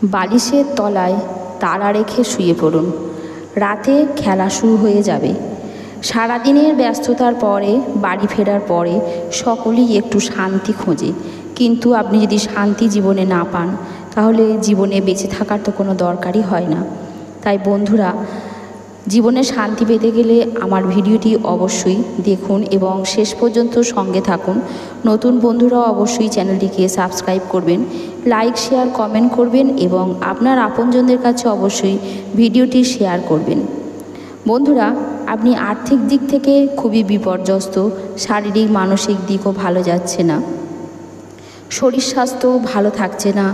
বালিশের তলায় তালা রেখে শুয়ে পড়ুন। রাতে খেলা শুরু হয়ে যাবে। সারাদিনের ব্যস্ততার পরে বাড়ি ফেরার পরে সকলেই একটু শান্তি খোঁজে, কিন্তু আপনি যদি শান্তি জীবনে না পান তাহলে জীবনে বেঁচে থাকার তো কোনো দরকারই হয় না। তাই বন্ধুরা, জীবনে শান্তি পেতে গেলে আমার ভিডিওটি অবশ্যই দেখুন এবং শেষ পর্যন্ত সঙ্গে থাকুন। নতুন বন্ধুরাও অবশ্যই চ্যানেলটিকে সাবস্ক্রাইব করবেন, লাইক শেয়ার কমেন্ট করবেন এবং আপনার আপনজনদের কাছে অবশ্যই ভিডিওটি শেয়ার করবেন। বন্ধুরা, আপনি আর্থিক দিক থেকে খুবই বিপর্যস্ত, শারীরিক মানসিক দিকও ভালো যাচ্ছে না, শরীর স্বাস্থ্যও ভালো থাকছে না,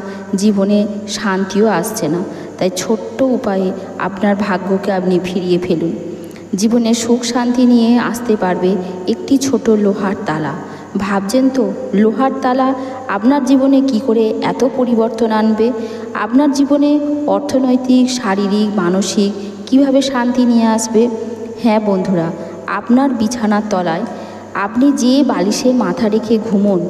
জীবনে শান্তিও আসছে না। তাই ছোট্ট উপায়ে আপনার ভাগ্যকে আপনি ফিরিয়ে ফেলুন। জীবনে সুখ শান্তি নিয়ে আসতে পারবে একটি ছোট লোহার তালা। ভাবছেন তো, লোহার তালা আপনার জীবনে কি করে এত পরিবর্তন আনবে? আপনার জীবনে অর্থনৈতিক, শারীরিক, মানসিক কিভাবে শান্তি নিয়ে আসবে? হ্যাঁ বন্ধুরা, আপনার বিছানার তলায় আপনি যে বালিশে মাথা রেখে ঘুমোন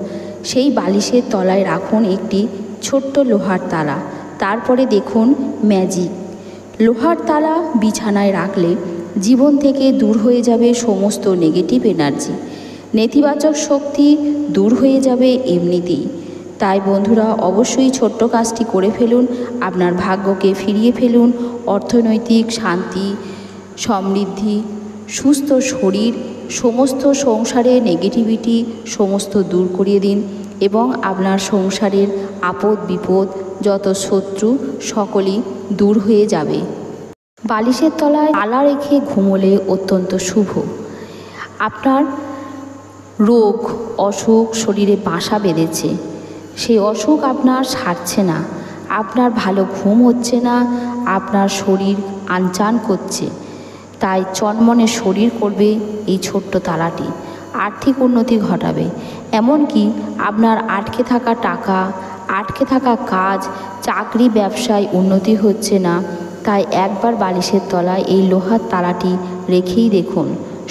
সেই বালিশের তলায় রাখুন একটি ছোট্ট লোহার তালা। তারপরে দেখুন ম্যাজিক। লোহার তালা বিছানায় রাখলে জীবন থেকে দূর হয়ে যাবে সমস্ত নেগেটিভ এনার্জি, নেতিবাচক শক্তি দূর হয়ে যাবে এমনিতেই। তাই বন্ধুরা, অবশ্যই ছোট্ট কাজটি করে ফেলুন, আপনার ভাগ্যকে ফিরিয়ে ফেলুন। অর্থনৈতিক শান্তি, সমৃদ্ধি, সুস্থ শরীর, সমস্ত সংসারে নেগেটিভিটি সমস্ত দূর করিয়ে দিন এবং আপনার সংসারের আপদ বিপদ, যত শত্রু সকলই দূর হয়ে যাবে। বালিশের তলায় তালা রেখে ঘুমোলে অত্যন্ত শুভ। আপনার রোগ অসুখ শরীরে বাসা বেঁধেছে, সেই অসুখ আপনার সারছে না, আপনার ভালো ঘুম হচ্ছে না, আপনার শরীর আনচান করছে। তাই চনমনে শরীর করবে এই ছোট্ট তালাটি, আর্থিক উন্নতি ঘটাবে। এমনকি আপনার আটকে থাকা টাকা, আটকে থাকা কাজ, চাকরি ব্যবসায় উন্নতি হচ্ছে না, তাই একবার বালিশের তলায় এই লোহার তালাটি রেখেই দেখুন,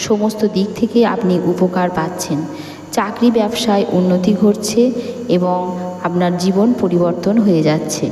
সমস্ত দিক থেকে আপনি উপকার পাচ্ছেন। চাকরি ব্যবসায় উন্নতি ঘটছে এবং আপনার জীবন পরিবর্তন হয়ে যাচ্ছে।